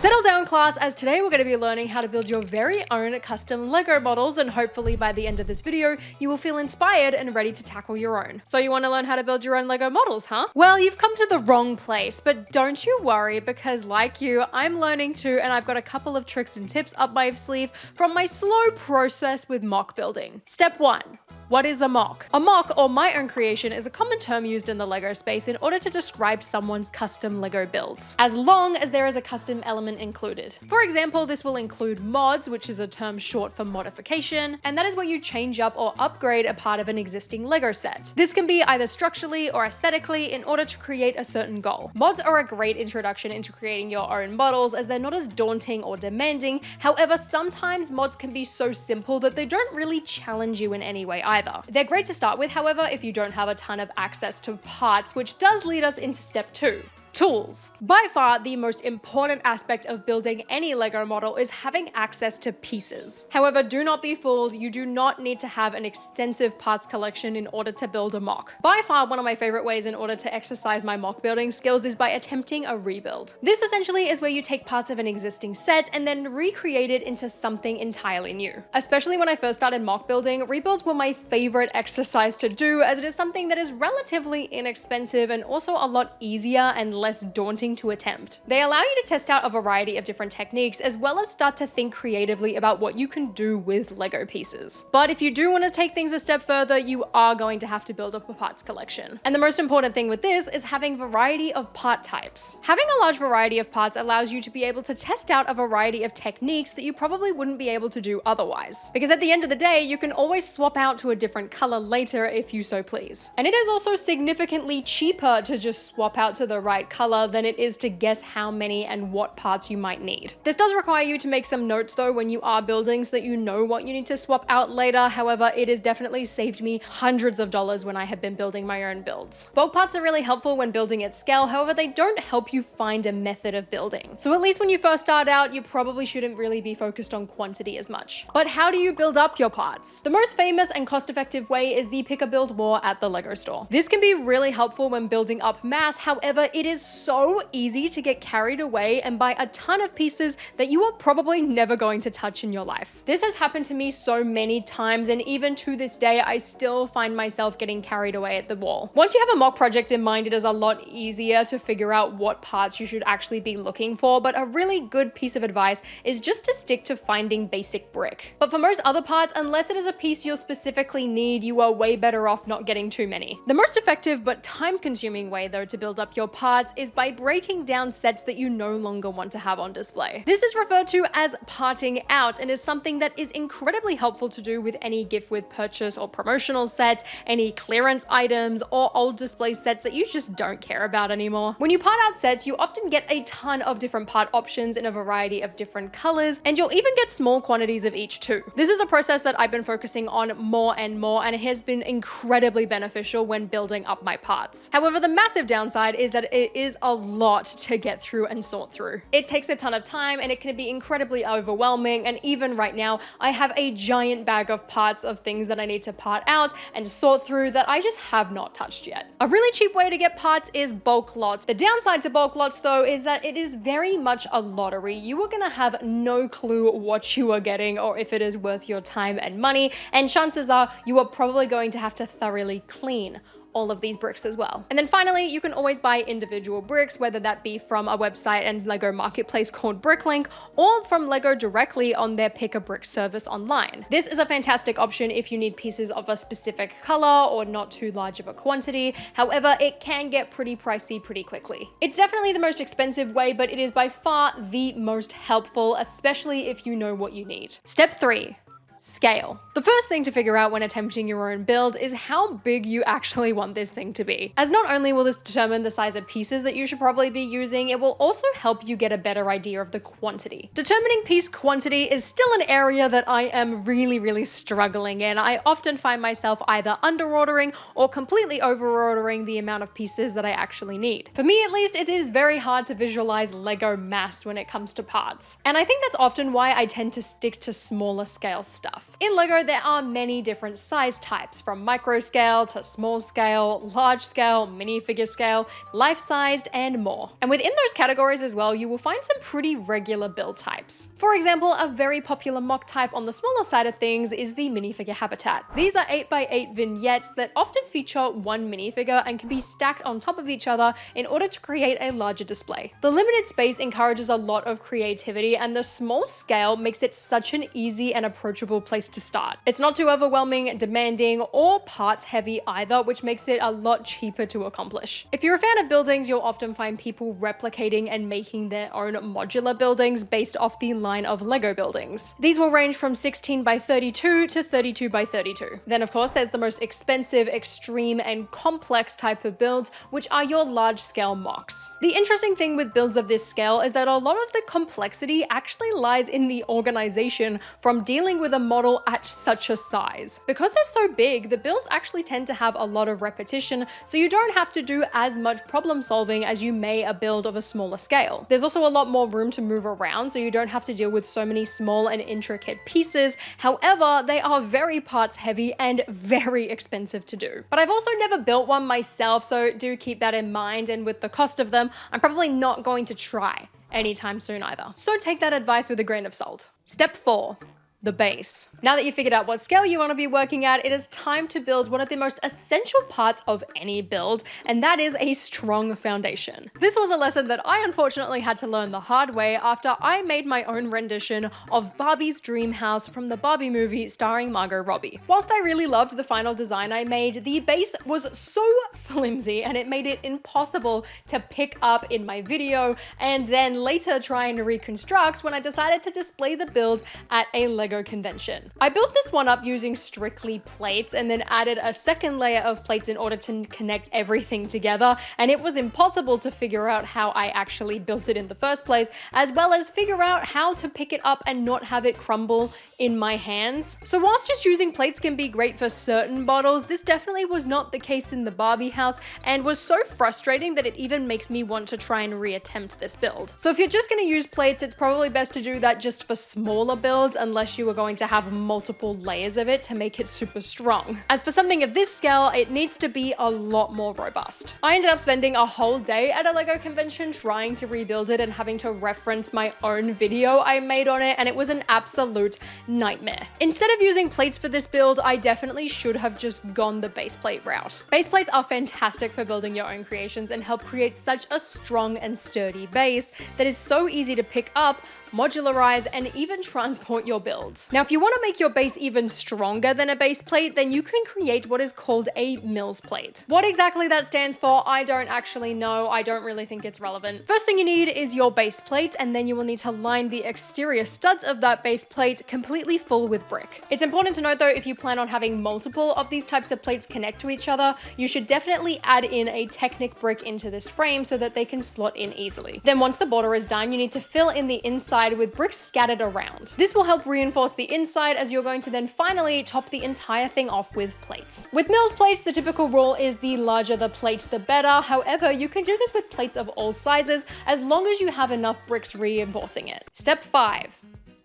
Settle down, class, as today we're going to be learning how to build your very own custom Lego models, and hopefully by the end of this video, you will feel inspired and ready to tackle your own. So you want to learn how to build your own Lego models, huh? Well, you've come to the wrong place, but don't you worry, because like you, I'm learning too, and I've got a couple of tricks and tips up my sleeve from my slow process with MOC building. Step 1. What is a MOC? A MOC, or my own creation, is a common term used in the Lego space in order to describe someone's custom Lego builds, as long as there is a custom element included. For example, this will include mods, which is a term short for modification, and that is where you change up or upgrade a part of an existing Lego set. This can be either structurally or aesthetically in order to create a certain goal. Mods are a great introduction into creating your own models, as they're not as daunting or demanding. However, sometimes mods can be so simple that they don't really challenge you in any way either. They're great to start with, however, if you don't have a ton of access to parts, which does lead us into step 2. Tools. By far, the most important aspect of building any Lego model is having access to pieces. However, do not be fooled, you do not need to have an extensive parts collection in order to build a MOC. By far, one of my favorite ways in order to exercise my MOC building skills is by attempting a rebuild. This essentially is where you take parts of an existing set and then recreate it into something entirely new. Especially when I first started MOC building, rebuilds were my favorite exercise to do, as it is something that is relatively inexpensive and also a lot easier and less daunting to attempt. They allow you to test out a variety of different techniques, as well as start to think creatively about what you can do with Lego pieces. But if you do want to take things a step further, you are going to have to build up a parts collection. And the most important thing with this is having variety of part types. Having a large variety of parts allows you to be able to test out a variety of techniques that you probably wouldn't be able to do otherwise. Because at the end of the day, you can always swap out to a different color later if you so please. And it is also significantly cheaper to just swap out to the right color than it is to guess how many and what parts you might need. This does require you to make some notes though when you are building, so that you know what you need to swap out later. However, it has definitely saved me hundreds of dollars when I have been building my own builds. Bulk parts are really helpful when building at scale, however, they don't help you find a method of building. So at least when you first start out, you probably shouldn't really be focused on quantity as much. But how do you build up your parts? The most famous and cost-effective way is the pick a build war at the Lego store. This can be really helpful when building up mass, however, it is so easy to get carried away and buy a ton of pieces that you are probably never going to touch in your life. This has happened to me so many times, and even to this day, I still find myself getting carried away at the wall. Once you have a MOC project in mind, it is a lot easier to figure out what parts you should actually be looking for, but a really good piece of advice is just to stick to finding basic brick. But for most other parts, unless it is a piece you'll specifically need, you are way better off not getting too many. The most effective but time-consuming way though to build up your parts is by breaking down sets that you no longer want to have on display. This is referred to as parting out, and is something that is incredibly helpful to do with any gift with purchase or promotional sets, any clearance items, or old display sets that you just don't care about anymore. When you part out sets, you often get a ton of different part options in a variety of different colors, and you'll even get small quantities of each too. This is a process that I've been focusing on more and more, and it has been incredibly beneficial when building up my parts. However, the massive downside is that it is a lot to get through and sort through. It takes a ton of time, and it can be incredibly overwhelming, and even right now, I have a giant bag of parts of things that I need to part out and sort through that I just have not touched yet. A really cheap way to get parts is bulk lots. The downside to bulk lots though is that it is very much a lottery. You are gonna have no clue what you are getting or if it is worth your time and money, and chances are you are probably going to have to thoroughly clean all of these bricks as well. And then finally, you can always buy individual bricks, whether that be from a website and Lego marketplace called Bricklink, or from Lego directly on their pick a brick service online. This is a fantastic option if you need pieces of a specific color or not too large of a quantity. However, it can get pretty pricey pretty quickly. It's definitely the most expensive way, but it is by far the most helpful, especially if you know what you need. Step 3. Scale. The first thing to figure out when attempting your own build is how big you actually want this thing to be. As not only will this determine the size of pieces that you should probably be using, it will also help you get a better idea of the quantity. Determining piece quantity is still an area that I am really struggling in. I often find myself either under ordering or completely over ordering the amount of pieces that I actually need. For me at least, it is very hard to visualize Lego mass when it comes to parts. And I think that's often why I tend to stick to smaller scale stuff. stuff. In Lego, there are many different size types, from micro scale to small scale, large scale, minifigure scale, life-sized, and more. And within those categories as well, you will find some pretty regular build types. For example, a very popular MOC type on the smaller side of things is the minifigure habitat. These are 8x8 vignettes that often feature one minifigure and can be stacked on top of each other in order to create a larger display. The limited space encourages a lot of creativity, and the small scale makes it such an easy and approachable place to start. It's not too overwhelming, demanding, or parts heavy either, which makes it a lot cheaper to accomplish. If you're a fan of buildings, you'll often find people replicating and making their own modular buildings based off the line of Lego buildings. These will range from 16 by 32 to 32 by 32. Then of course there's the most expensive, extreme, and complex type of builds, which are your large scale MOCs. The interesting thing with builds of this scale is that a lot of the complexity actually lies in the organization from dealing with a model at such a size. Because they're so big, the builds actually tend to have a lot of repetition, so you don't have to do as much problem solving as you may a build of a smaller scale. There's also a lot more room to move around, so you don't have to deal with so many small and intricate pieces. However, they are very parts heavy and very expensive to do. But I've also never built one myself, so do keep that in mind, and with the cost of them, I'm probably not going to try anytime soon either. So take that advice with a grain of salt. Step 4. The base. Now that you've figured out what scale you want to be working at, it is time to build one of the most essential parts of any build, and that is a strong foundation. This was a lesson that I unfortunately had to learn the hard way after I made my own rendition of Barbie's dream house from the Barbie movie starring Margot Robbie. Whilst I really loved the final design I made, the base was so flimsy and it made it impossible to pick up in my video and then later try and reconstruct when I decided to display the build at a Lego convention. I built this one up using strictly plates and then added a second layer of plates in order to connect everything together, and it was impossible to figure out how I actually built it in the first place, as well as figure out how to pick it up and not have it crumble in my hands. So whilst just using plates can be great for certain models, this definitely was not the case in the Barbie house and was so frustrating that it even makes me want to try and reattempt this build. So if you're just going to use plates, it's probably best to do that just for smaller builds, unless you are going to have multiple layers of it to make it super strong. As for something of this scale, it needs to be a lot more robust. I ended up spending a whole day at a Lego convention trying to rebuild it and having to reference my own video I made on it, and it was an absolute nightmare. Instead of using plates for this build, I definitely should have just gone the base plate route. Base plates are fantastic for building your own creations and help create such a strong and sturdy base that is so easy to pick up, modularize, and even transport your builds. Now, if you want to make your base even stronger than a base plate, then you can create what is called a Mills plate. What exactly that stands for, I don't actually know. I don't really think it's relevant. First thing you need is your base plate, and then you will need to line the exterior studs of that base plate completely full with brick. It's important to note though, if you plan on having multiple of these types of plates connect to each other, you should definitely add in a Technic brick into this frame so that they can slot in easily. Then once the border is done, you need to fill in the inside with bricks scattered around. This will help reinforce the inside, as you're going to then finally top the entire thing off with plates. With Mills plates, the typical rule is the larger the plate, the better. However, you can do this with plates of all sizes as long as you have enough bricks reinforcing it. Step 5.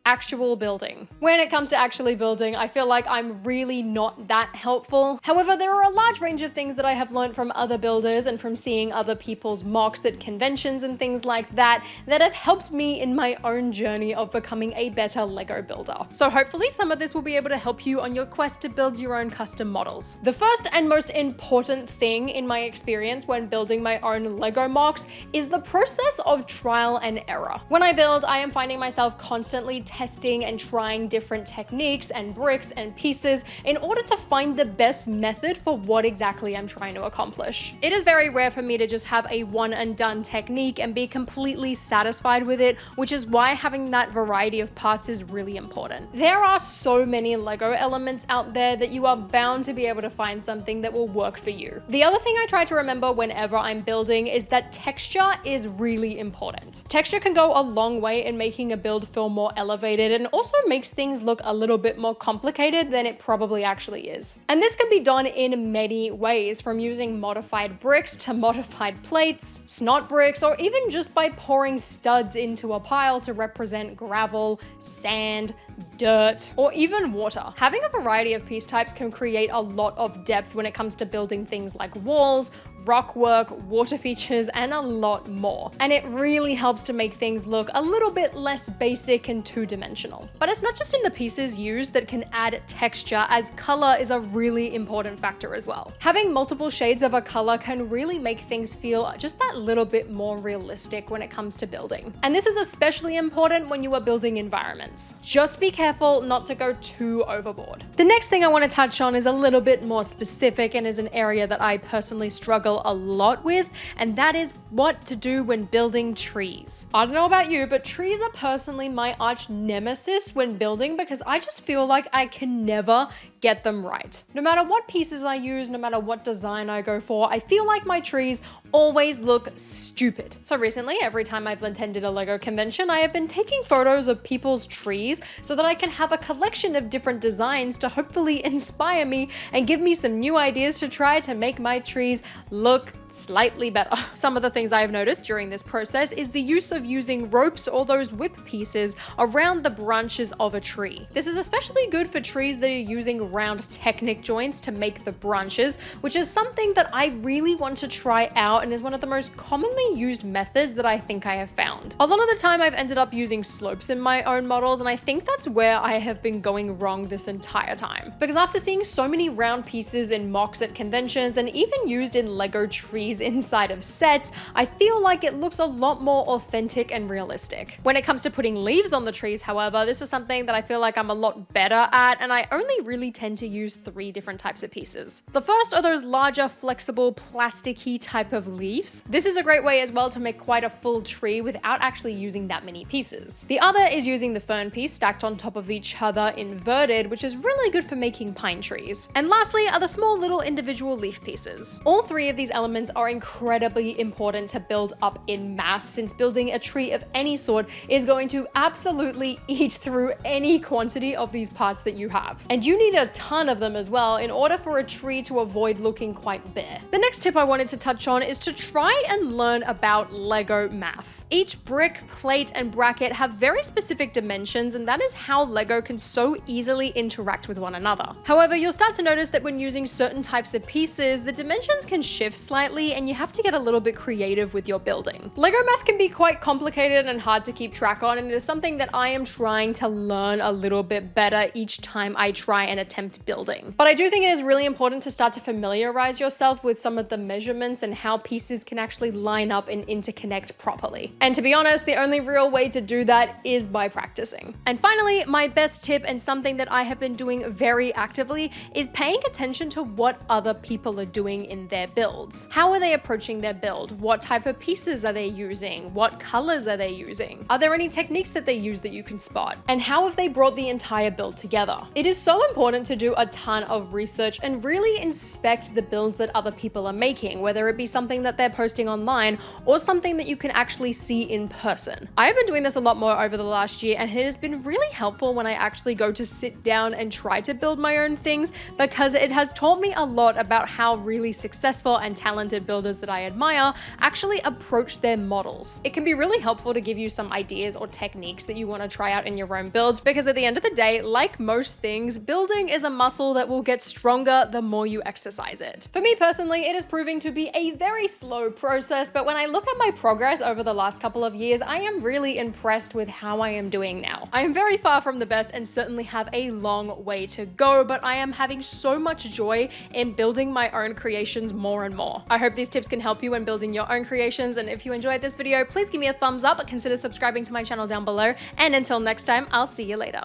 Actual building. When it comes to actually building, I feel like I'm really not that helpful. However, there are a large range of things that I have learned from other builders and from seeing other people's MOCs at conventions and things like that have helped me in my own journey of becoming a better Lego builder. So hopefully some of this will be able to help you on your quest to build your own custom models. The first and most important thing in my experience when building my own Lego MOCs is the process of trial and error. When I build, I am finding myself constantly testing and trying different techniques and bricks and pieces in order to find the best method for what exactly I'm trying to accomplish. It is very rare for me to just have a one and done technique and be completely satisfied with it, which is why having that variety of parts is really important. There are so many Lego elements out there that you are bound to be able to find something that will work for you. The other thing I try to remember whenever I'm building is that texture is really important. Texture can go a long way in making a build feel more elevated and also makes things look a little bit more complicated than it probably actually is. And this can be done in many ways, from using modified bricks to modified plates, snot bricks, or even just by pouring studs into a pile to represent gravel, sand, dirt, or even water. Having a variety of piece types can create a lot of depth when it comes to building things like walls, rock work, water features, and a lot more. And it really helps to make things look a little bit less basic and two-dimensional. But it's not just in the pieces used that can add texture, as color is a really important factor as well. Having multiple shades of a color can really make things feel just that little bit more realistic when it comes to building. And this is especially important when you are building environments. Just be careful not to go too overboard. The next thing I want to touch on is a little bit more specific and is an area that I personally struggle a lot with, and that is what to do when building trees. I don't know about you, but trees are personally my arch nemesis when building because I just feel like I can never get them right. No matter what pieces I use, no matter what design I go for, I feel like my trees always look stupid. So recently, every time I've attended a Lego convention, I have been taking photos of people's trees so that I can have a collection of different designs to hopefully inspire me and give me some new ideas to try to make my trees look slightly better. Some of the things I've noticed during this process is the use of using ropes or those whip pieces around the branches of a tree. This is especially good for trees that are using round Technic joints to make the branches, which is something that I really want to try out and is one of the most commonly used methods that I think I have found. A lot of the time I've ended up using slopes in my own models, and I think that's where I have been going wrong this entire time. Because after seeing so many round pieces in MOCs at conventions and even used in Lego trees inside of sets, I feel like it looks a lot more authentic and realistic. When it comes to putting leaves on the trees, however, this is something that I feel like I'm a lot better at, and I only really tend to use 3 different types of pieces. The first are those larger, flexible, plasticky type of leaves. This is a great way as well to make quite a full tree without actually using that many pieces. The other is using the fern piece stacked on top of each other inverted, which is really good for making pine trees. And lastly are the small little individual leaf pieces. All 3 of these elements are incredibly important to build up in mass, since building a tree of any sort is going to absolutely eat through any quantity of these parts that you have. And you need a ton of them as well in order for a tree to avoid looking quite bare. The next tip I wanted to touch on is to try and learn about Lego math. Each brick, plate, and bracket have very specific dimensions, and that is how Lego can so easily interact with one another. However, you'll start to notice that when using certain types of pieces, the dimensions can shift slightly and you have to get a little bit creative with your building. Lego math can be quite complicated and hard to keep track on, and it is something that I am trying to learn a little bit better each time I try and attempt building. But I do think it is really important to start to familiarize yourself with some of the measurements and how pieces can actually line up and interconnect properly. And to be honest, the only real way to do that is by practicing. And finally, my best tip, and something that I have been doing very actively, is paying attention to what other people are doing in their builds. How are they approaching their build? What type of pieces are they using? What colors are they using? Are there any techniques that they use that you can spot? And how have they brought the entire build together? It is so important to do a ton of research and really inspect the builds that other people are making, whether it be something that they're posting online or something that you can actually see in person. I've been doing this a lot more over the last year, and it has been really helpful when I actually go to sit down and try to build my own things, because it has taught me a lot about how really successful and talented builders that I admire actually approach their models. It can be really helpful to give you some ideas or techniques that you want to try out in your own builds, because at the end of the day, like most things, building is a muscle that will get stronger the more you exercise it. For me personally, it is proving to be a very slow process, but when I look at my progress over the last couple of years, I am really impressed with how I am doing now. I am very far from the best and certainly have a long way to go, but I am having so much joy in building my own creations more and more. I hope these tips can help you when building your own creations, and if you enjoyed this video, please give me a thumbs up, consider subscribing to my channel down below, and until next time, I'll see you later.